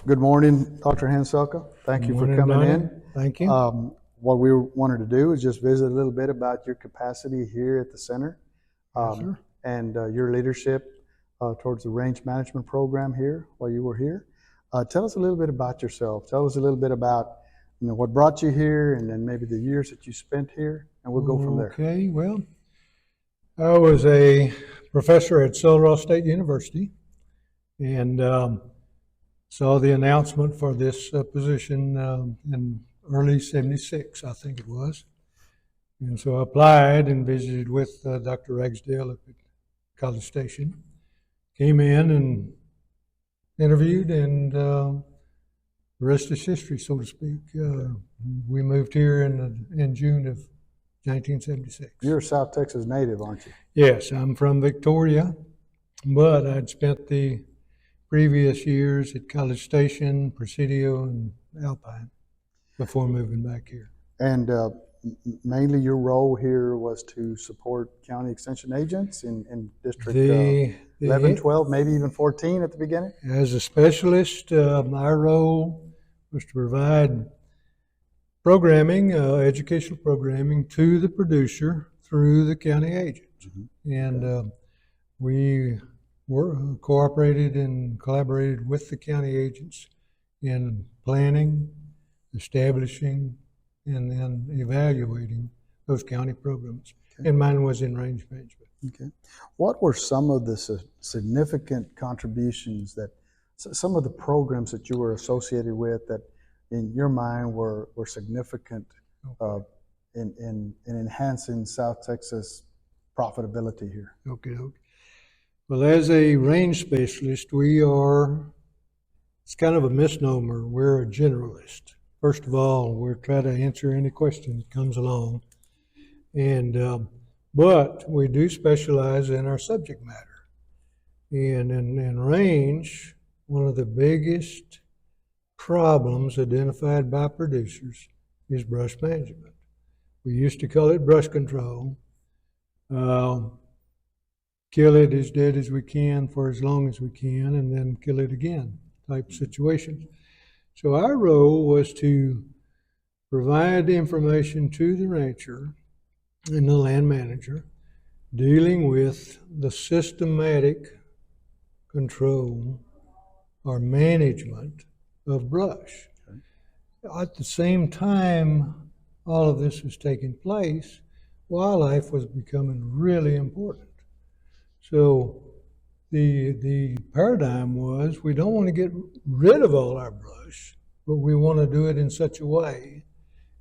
Good morning, Dr. Hanselka. Thank you for Morning, coming Donnie. in. Thank you. What we wanted to do is just visit a little bit about your capacity here at the center Yes, sir. and your leadership towards the range management program here while you were here. Tell us a little bit about yourself. Tell us a little bit about what brought you here and then maybe the years that you spent here, and we'll go from there. Okay, well, I was a professor at Sullivan State University and saw the announcement for this position in early '76, I think it was. And so I applied and visited with Dr. Ragsdale at College Station. Came in and interviewed, and the rest is history, so to speak. We moved here in June of 1976. You're a South Texas native, aren't you? Yes, I'm from Victoria, but I'd spent the previous years at College Station, Presidio, and Alpine before moving back here. And mainly your role here was to support county extension agents in District 11, 12, maybe even 14 at the beginning? As a specialist, my role was to provide programming, educational programming to the producer through the county agent. Mm-hmm. And we cooperated and collaborated with the county agents in planning, establishing, and then evaluating those county programs. Okay. And mine was in range management. Okay. What were some of the significant contributions that, some of the programs that you were associated with that in your mind were significant in enhancing South Texas profitability here? Okay. Well, as a range specialist, it's kind of a misnomer. We're a generalist. First of all, we're trying to answer any question that comes along. And but we do specialize in our subject matter. And in range, one of the biggest problems identified by producers is brush management. We used to call it brush control. Kill it as dead as we can for as long as we can, and then kill it again type situations. So our role was to provide information to the rancher and the land manager dealing with the systematic control or management of brush. Okay. At the same time all of this was taking place, wildlife was becoming really important. So the paradigm was, we don't want to get rid of all our brush, but we want to do it in such a way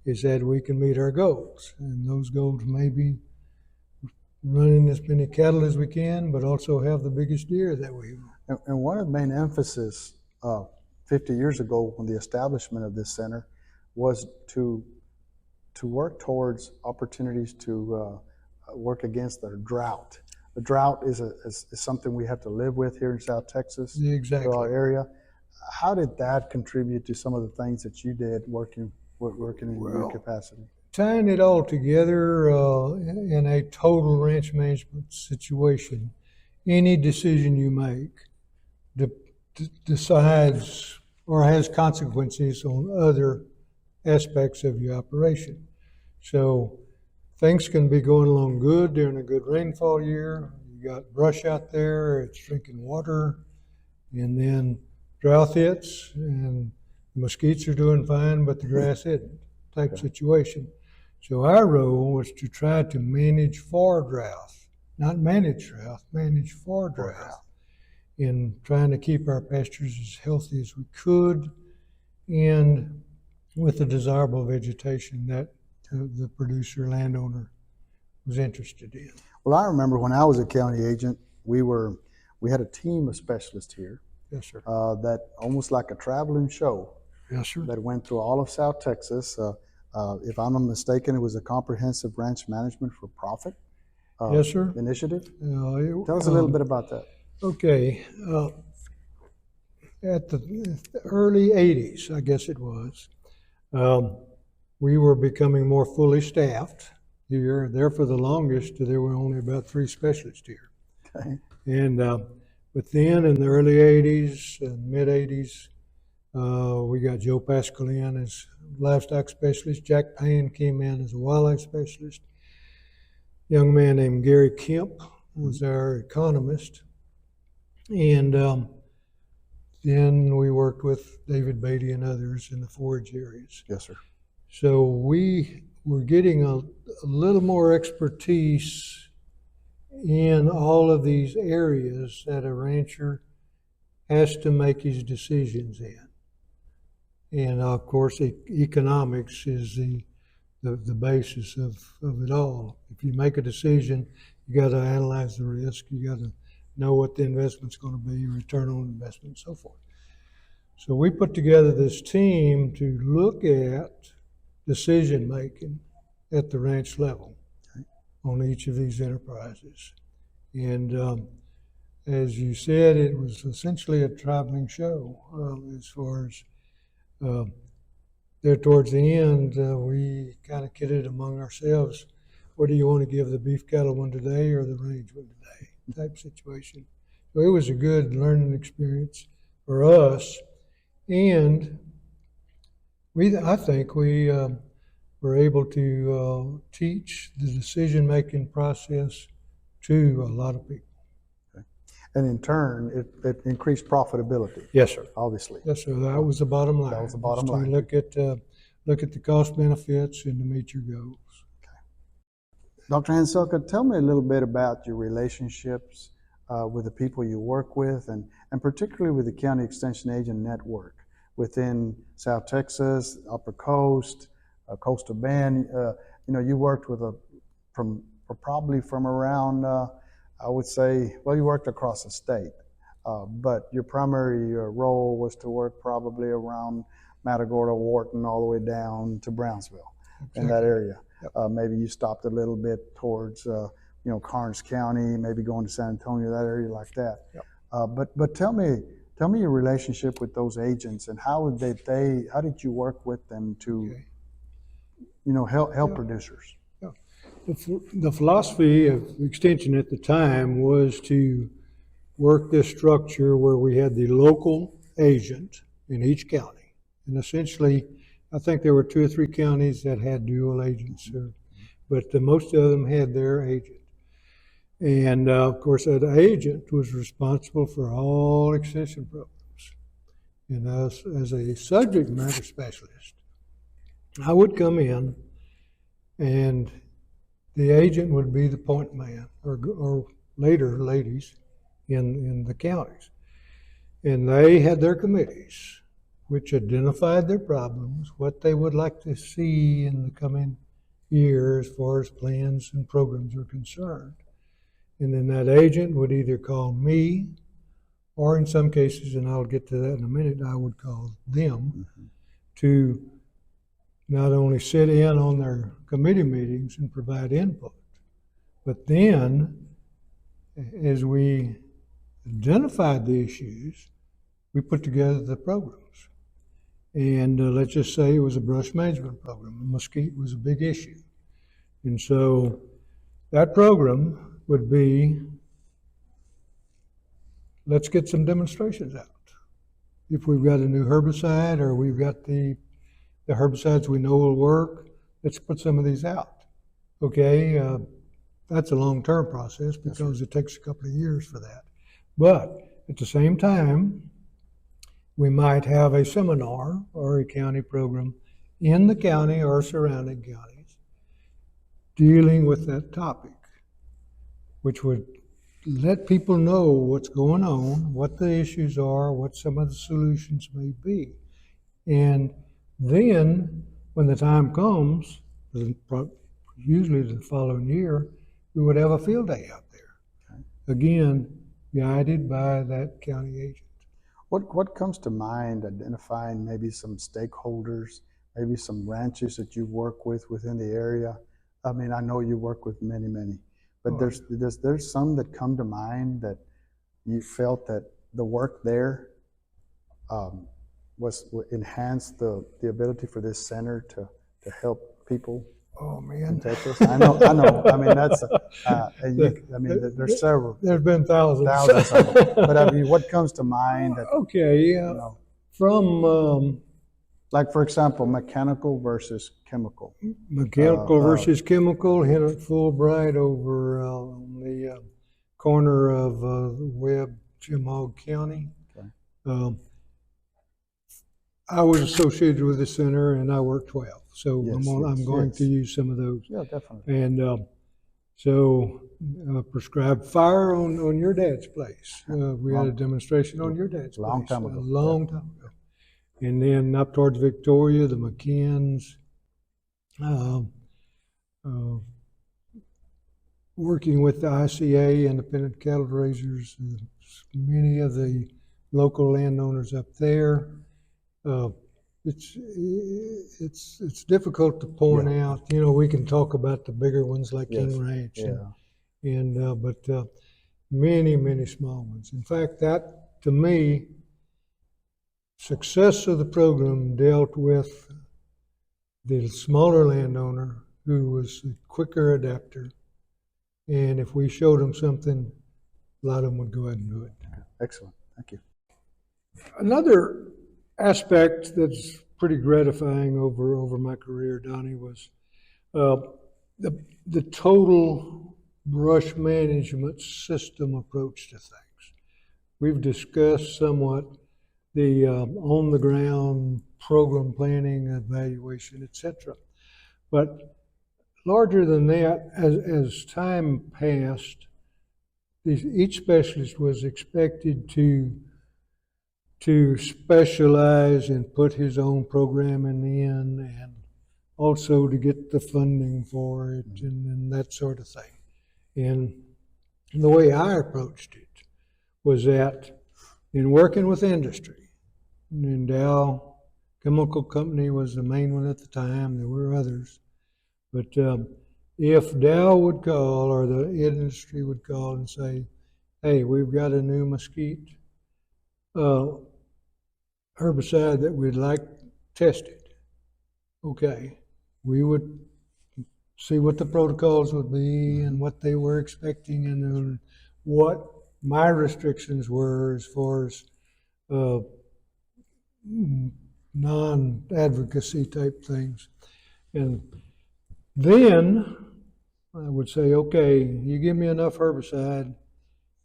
is that we can meet our goals. And those goals may be running as many cattle as we can, but also have the biggest deer that we want. And one of the main emphasis 50 years ago when the establishment of this center was to work towards opportunities to work against the drought. The drought is something we have to live with here in South Texas, exactly. Our area. How did that contribute to some of the things that you did working in your capacity? Tying it all together in a total ranch management situation, any decision you make decides or has consequences on other aspects of your operation. So things can be going along good during a good rainfall year. You got brush out there, it's drinking water, and then drought hits and the mesquites are doing fine, but the grass isn't, type situation. So our role was to try to manage for drought, not manage drought, manage for drought, in trying to keep our pastures as healthy as we could and with the desirable vegetation that the producer landowner was interested in. Well, I remember when I was a county agent, we had a team of specialists here. Yes, sir. That almost like a traveling show. Yes, sir. That went through all of South Texas. If I'm not mistaken, it was a comprehensive ranch management for profit. Yes, sir. Initiative. Tell us a little bit about that. Okay. At the early 80s, I guess it was, we were becoming more fully staffed here. There for the longest, there were only about 3 specialists here. Okay. And but then in the early 80s and mid 80s, We got Joe Pascal in as livestock specialist. Jack Payne came in as a wildlife specialist. Young man named Gary Kemp was our economist. And then we worked with David Beatty and others in the forage areas. Yes, sir. So we were getting a little more expertise in all of these areas that a rancher has to make his decisions in. And of course, economics is the basis of it all. If you make a decision, you got to analyze the risk. You got to know what the investment's going to be, return on investment, and so forth. So we put together this team to look at decision making at the ranch level on each of these enterprises. And as you said, it was essentially a traveling show as far as there towards the end, we kind of kidded among ourselves, what do you want to give the beef cattle one today or the range one today type situation. So it was a good learning experience for us. And I think we were able to teach the decision-making process to a lot of people. And in turn, it increased profitability. Yes, sir. Obviously. Yes, sir. That was the bottom line. That was the bottom Just to line. Look at the cost benefits and to meet your goals. Dr. Hanselka, tell me a little bit about your relationships with the people you work with, and particularly with the County Extension Agent Network within South Texas, Upper Coast, Coastal Bend. You worked with probably from around, I would say, well, you worked across the state, but your primary role was to work probably around Matagorda, Wharton, all the way down to Brownsville, in that area. Yep. Maybe you stopped a little bit towards, Karnes County, maybe going to San Antonio, that area like that. Yep. But tell me your relationship with those agents, and how did you work with them to, help producers? Yeah. The philosophy of Extension at the time was to work this structure where we had the local agent in each county. And essentially, I think there were 2 or 3 counties that had dual agents, but most of them had their agent. And of course, that agent was responsible for all extension programs. And as a subject matter specialist, I would come in and the agent would be the point man, or later ladies in the counties. And they had their committees, which identified their problems, what they would like to see in the coming year as far as plans and programs are concerned. And then that agent would either call me, or in some cases, and I'll get to that in a minute, I would call them to not only sit in on their committee meetings and provide input, but then as we identified the issues, we put together the programs. And let's just say it was a brush management program. Mesquite was a big issue. And so that program would be, let's get some demonstrations out. If we've got a new herbicide, or we've got the herbicides we know will work, let's put some of these out. Okay, that's a long-term process because it takes a couple of years for that. But at the same time, we might have a seminar or a county program in the county or surrounding counties dealing with that topic, which would let people know what's going on, what the issues are, what some of the solutions may be. And then when the time comes, usually the following year, we would have a field day out there. Again, guided by that county agent. What comes to mind identifying maybe some stakeholders, maybe some ranches that you work with within the area? I mean, I know you work with many, but there's some that come to mind that you felt that the work there enhanced the ability for this center to help people. Oh man! In Texas, I know. I mean, that's. There's several. There's been thousands. Thousands of them. But I mean, what comes to mind? That, okay. from Like, for example, mechanical versus chemical. mechanical versus chemical, here at Fulbright over on the corner of Webb, Jim Hogg County. Okay. I was associated with the center and I worked 12. So Yes, I'm yes, going yes. to use some of those. Yeah, definitely. And so prescribed fire on your dad's place. We had a demonstration on your dad's Long place time a ago. long time ago. And then up towards Victoria, the McKinns, uh, working with the ICA, Independent Cattle Raisers, many of the local landowners up there. Uh, it's difficult to point out. You know, we can talk about the bigger ones like Yes. King Ranch, Yeah. but many small ones. In fact, that to me, success of the program dealt with the smaller landowner who was a quicker adapter, and if we showed them something, a lot of them would go ahead and do it. Excellent. Thank you. Another aspect that's pretty gratifying over my career, Donnie, was uh, the total brush management system approach to things. We've discussed somewhat the on the ground program planning, evaluation, etc. But larger than that, as time passed, each specialist was expected to specialize and put his own programming in, and also to get the funding for it and that sort of thing. And the way I approached it was that in working with industry, and Dow Chemical Company was the main one at the time, there were others, but if Dow would call or the industry would call and say, hey, we've got a new mesquite herbicide that we'd like tested. Okay, we would see what the protocols would be and what they were expecting and what my restrictions were as far as non-advocacy type things. And then I would say, okay, you give me enough herbicide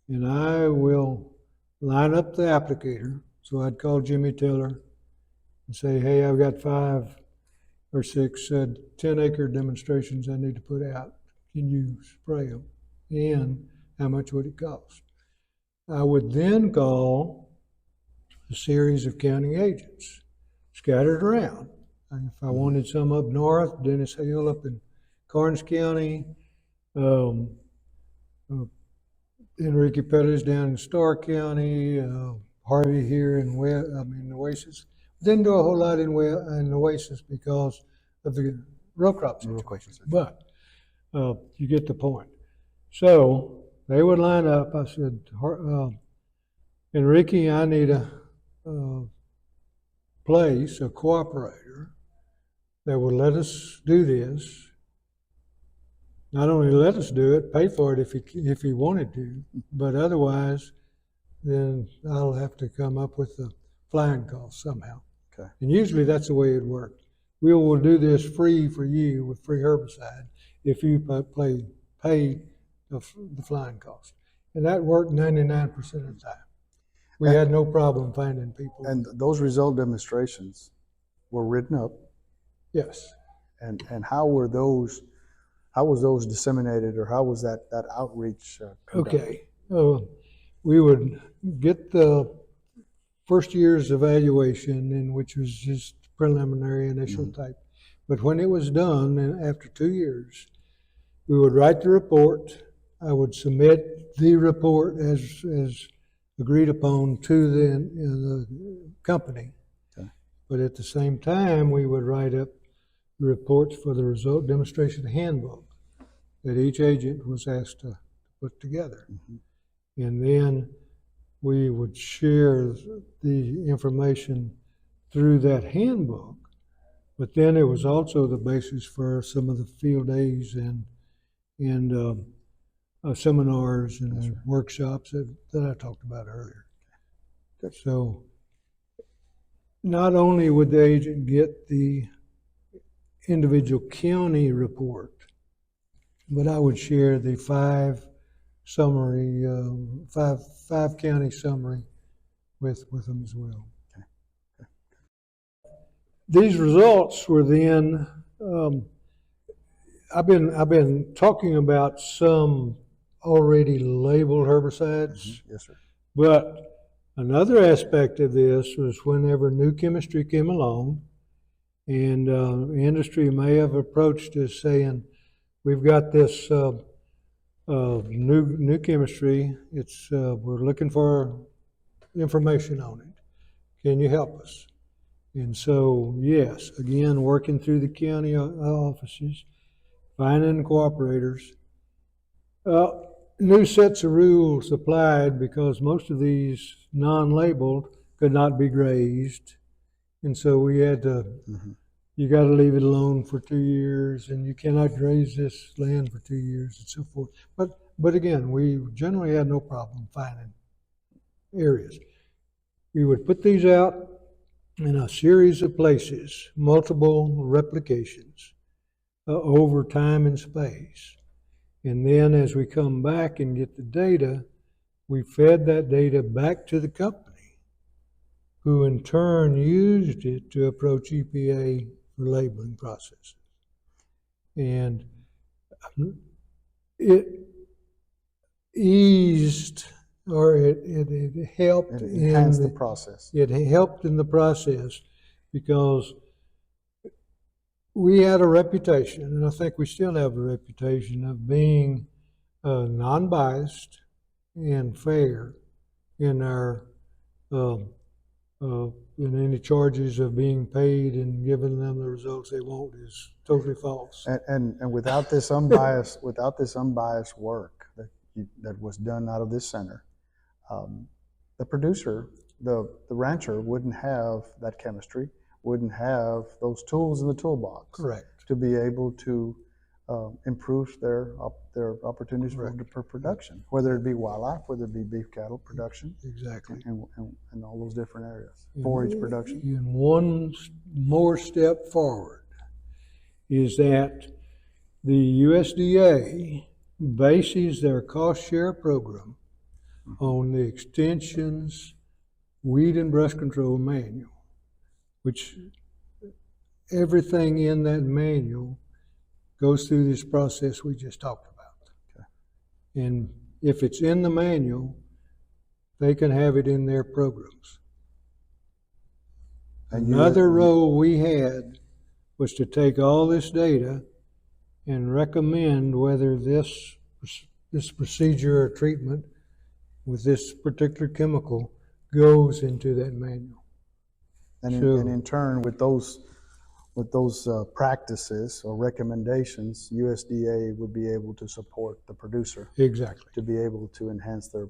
and I will line up the applicator. So I'd call Jimmy Taylor and say, hey, I've got 5 or 6 10-acre demonstrations I need to put out. Can you spray them? And how much would it cost? I would then call a series of county agents scattered around. And if I wanted some up north, Dennis Hill up in Karnes County, Enrique Perez down in Starr County, Harvey here in Oasis. Didn't do a whole lot in Oasis because of the row crop situation, but you get the point. So they would line up. I said, Enrique, I need a place, a cooperator that would let us do this. Not only let us do it, pay for it if he wanted to, but otherwise, then I'll have to come up with the flying cost somehow. Okay. And usually that's the way it worked. We will do this free for you with free herbicide if you pay the flying cost. And that worked 99% of the time. We had no problem finding people. And those result demonstrations were written up. Yes. And how was those disseminated, or how was that outreach conducted? Okay. We would get the first year's evaluation, which was just preliminary initial type. But when it was done, and after 2 years, we would write the report. I would submit the report as agreed upon to the company. Okay. But at the same time, we would write up the reports for the result demonstration handbook that each agent was asked to put together. And then we would share the information through that handbook, but then it was also the basis for some of the field days and seminars and workshops that I talked about earlier. Good. So not only would the agent get the individual county report, but I would share the five county summary with them as well. These results were then, I've been talking about some already labeled herbicides, Yes, sir. but another aspect of this was whenever new chemistry came along, and industry may have approached us saying, "We've got this new chemistry. It's we're looking for information on it. Can you help us?" And so, yes, again, working through the county offices, finding cooperators. New sets of rules applied because most of these non-labeled could not be grazed. And so we had to, you got to leave it alone for 2 years, and you cannot graze this land for 2 years, and so forth. But again, we generally had no problem finding areas. We would put these out in a series of places, multiple replications over time and space. And then as we come back and get the data, we fed that data back to the company, who in turn used it to approach EPA for labeling processes. And it eased, or it helped It enhanced the process. It helped in the process because we had a reputation, and I think we still have a reputation of being non-biased and fair in our in any charges of being paid and giving them the results they want is totally false. And without this unbiased work that was done out of this center, the producer, the rancher, wouldn't have that chemistry, wouldn't have those tools in the toolbox. Correct. To be able to improve their opportunities for production, whether it be wildlife, whether it be beef cattle production, Exactly. and all those different areas, forage production. And one more step forward is that the USDA bases their cost share program on the extension's weed and brush control manual, which everything in that manual goes through this process we just talked about. Okay. And if it's in the manual, they can have it in their programs. Another role we had was to take all this data and recommend whether this procedure or treatment with this particular chemical goes into that manual. And in turn, with those practices or recommendations, USDA would be able to support the producer. Exactly. To be able to enhance their,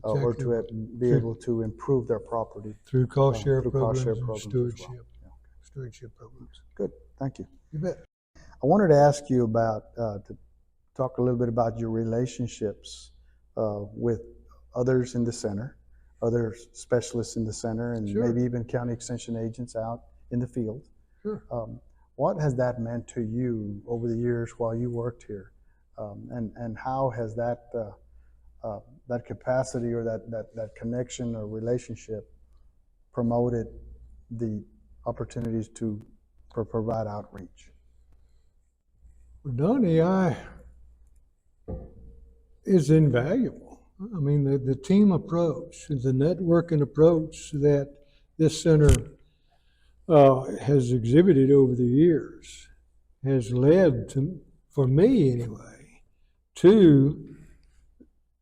or to be able to improve their property. Through cost share programs and stewardship. Well. Yeah. Stewardship programs. Good, thank you. You bet. I wanted to ask you about, to talk a little bit about your relationships with others in the center, other specialists in the center, and Sure. maybe even county extension agents out in the field. Sure. What has that meant to you over the years while you worked here, and how has that that capacity or that connection or relationship promoted the opportunities to provide outreach? Well, Donnie, is invaluable. I mean, the team approach, the networking approach that this center has exhibited over the years has led to, for me anyway, to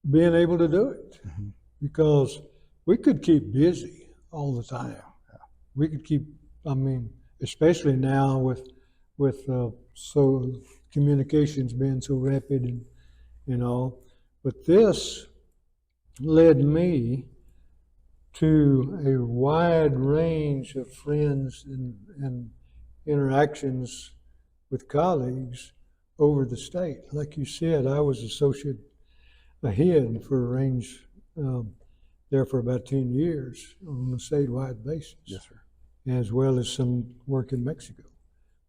being able to do it. Mm-hmm. Because we could keep busy all the time. Yeah. We could keep, I mean, especially now with so communications being so rapid and all. But this led me to a wide range of friends and interactions with colleagues over the state. Like you said, I was associate ahead for a range there for about 10 years on a statewide basis. Yes, sir. as well as some work in Mexico.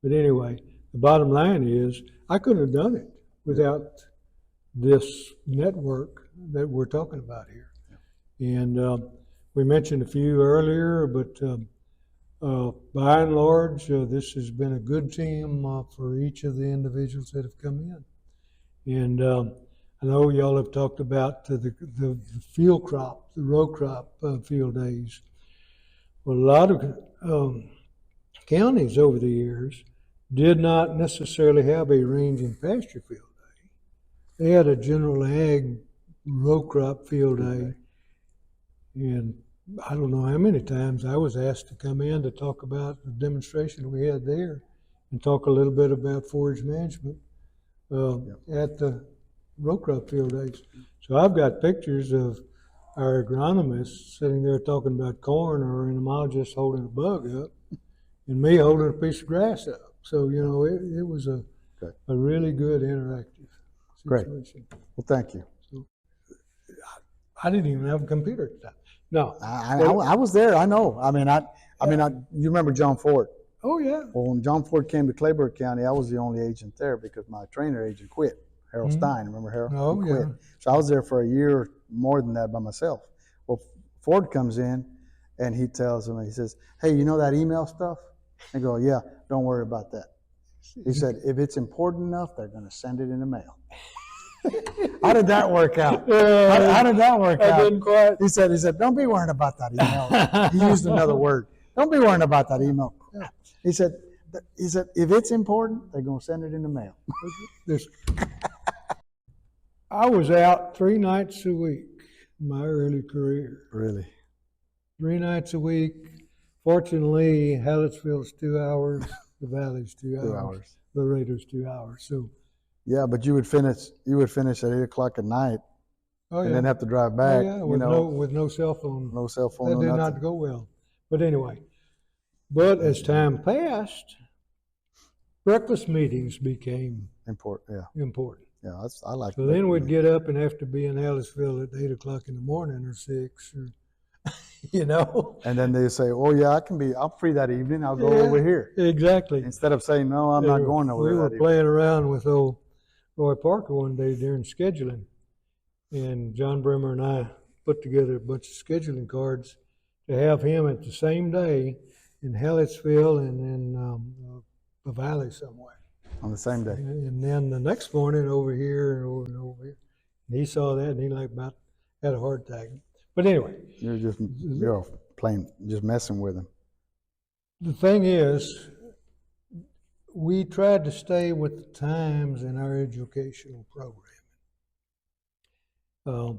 But anyway, the bottom line is I couldn't have done it without this network that we're talking about here. And we mentioned a few earlier, but by and large, this has been a good team for each of the individuals that have come in. And I know y'all have talked about the field crop, the row crop field days. Well, a lot of counties over the years did not necessarily have a range and pasture field day. They had a general ag row crop field day. And I don't know how many times I was asked to come in to talk about the demonstration we had there and talk a little bit about forage management at the row crop field days. So I've got pictures of our agronomists sitting there talking about corn, or in a mile just holding a bug up, and me holding a piece of grass up. So, you know, it was a really good interactive situation. Great. Well, thank you. So, I didn't even have a computer at the time. No. I was there. I know. You remember John Ford? Oh, yeah. Well, when John Ford came to Clayburgh County, I was the only agent there because my trainer agent quit. Harold Stein, remember Harold? Oh, he quit. So I was there for a year more than that by myself. Well, Ford comes in and he tells him, he says, "Hey, you know that email stuff?" I go, "Yeah, don't worry about that." He said, "If it's important enough, they're going to send it in the mail." How did that work out? How did that work out? I didn't quite. He said, "Don't be worrying about that email." He used another word. "Don't be worrying about that email." He said, "If it's important, they're going to send it in the mail." I was out 3 nights a week in my early career. Really? 3 nights a week. Fortunately, Hallettsville's 2 hours, the Valley's 2 hours. 2 hours. Laredo's 2 hours. So yeah, but you would finish at 8 o'clock at night, and then have to drive back. with no cell phone. No cell phone. That no did nothing. not go well. But anyway, as time passed, breakfast meetings became important. Yeah, I like. So then we'd get up and have to be in Hallettsville at 8 o'clock in the morning or 6, or you know. And then they say, "Oh yeah, I'm free that evening. I'll go over here." Exactly. Instead of saying, "No, I'm not going over there." We were playing around with old Roy Parker one day during scheduling, and John Bremer and I put together a bunch of scheduling cards to have him at the same day in Hallettsville and in the Valley somewhere. On the same day. And then the next morning over here and over here. And he saw that and he about had a heart attack. But anyway. You're playing, just messing with him. The thing is, we tried to stay with the times in our educational programming.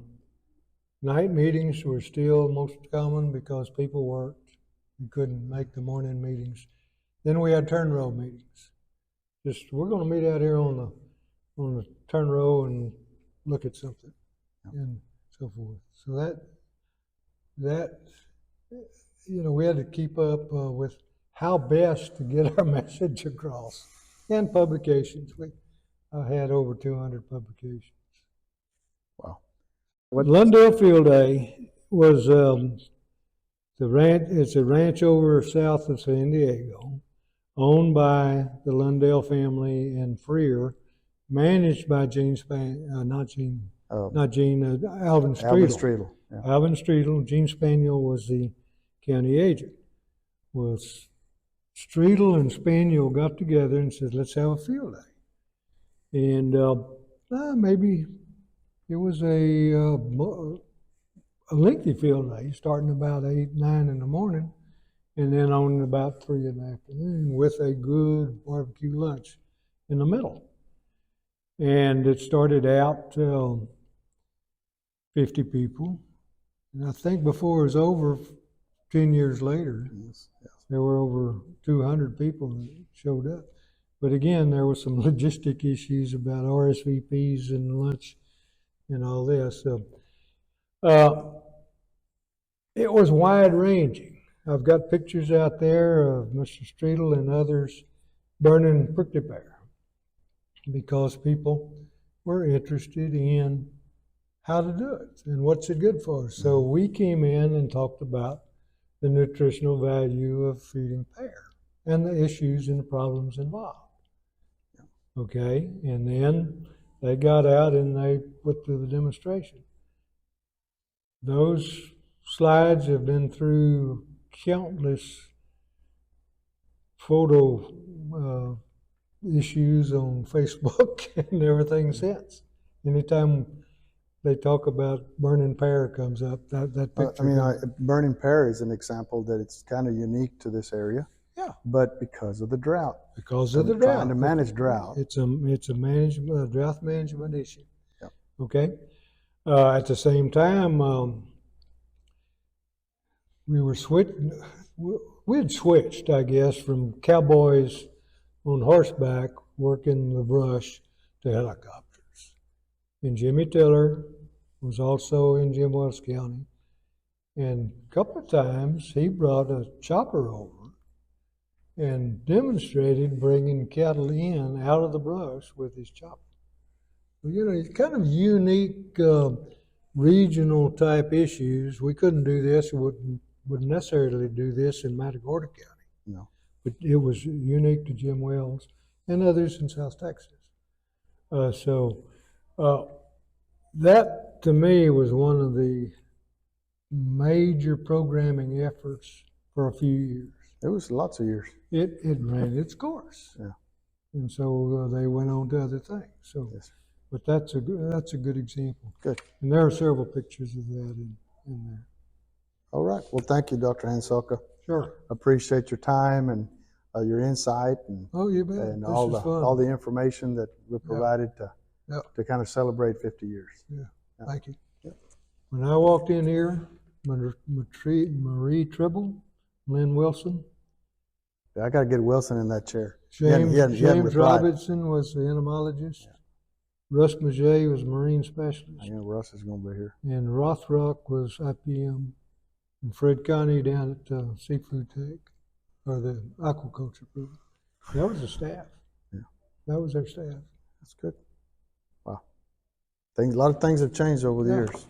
Night meetings were still most common because people worked and couldn't make the morning meetings. Then we had turn row meetings. We're going to meet out here on the turn row and look at something, and so forth. So that we had to keep up with how best to get our message across. And publications, I had over 200 publications. Wow. Lundell Field Day was it's a ranch over south of San Diego, owned by the Lundell family and Freer, managed by Alvin Streetle. Yeah. Alvin Streetle. Gene Spaniel was the county agent. Well, Streetle and Spaniel got together and said, "Let's have a field day." And maybe it was a lengthy field day, starting about 8, 9 in the morning, and then on about 3 in the afternoon with a good barbecue lunch in the middle. And it started out 50 people. And I think before it was over, 10 years later, there were over 200 people that showed up. But again, there were some logistic issues about RSVPs and lunch and all this. So it was wide ranging. I've got pictures out there of Mr. Streetle and others burning prickly pear because people were interested in how to do it and what's it good for. So we came in and talked about the nutritional value of feeding pear and the issues and the problems involved. Okay, and then they got out and they put through the demonstration. Those slides have been through countless photo issues on Facebook and everything since. Anytime they talk about burning pear comes up, that picture. Burning pear is an example that it's kind of unique to this area. Yeah. But because of the drought. Because of the Trying drought. to manage drought. It's a drought management issue. Yeah. Okay. At the same time, we had switched, I guess, from cowboys on horseback working the brush to helicopters. And Jimmy Tiller was also in Jim Wells County. And a couple of times he brought a chopper over and demonstrated bringing cattle in out of the brush with his chopper. Well, it's kind of unique regional type issues. We couldn't do this, wouldn't necessarily do this in Matagorda County. No. But it was unique to Jim Wells and others in South Texas. That to me was one of the major programming efforts for a few years. It was lots of years. It ran its course. Yeah. And so they went on to other things. So, yes. But that's a good example. Good. And there are several pictures of that in there. All right. Well, thank you, Dr. Hanselka. Sure. Appreciate your time and your insight and you bet. And all the information that we provided to kind of celebrate 50 years. Yeah. Thank you. Yep. When I walked in here, Marie Tribble, Lynn Wilson. I got to get Wilson in that chair. James Robinson was the entomologist. Yeah. Russ Maget was marine specialist. I know Russ is going to be here. And Rothrock was IPM. And Fred Connie down at Seafood Tech, or the aquaculture group. That was the staff. Yeah. That was their staff. That's good. Wow. A lot of things have changed over the years.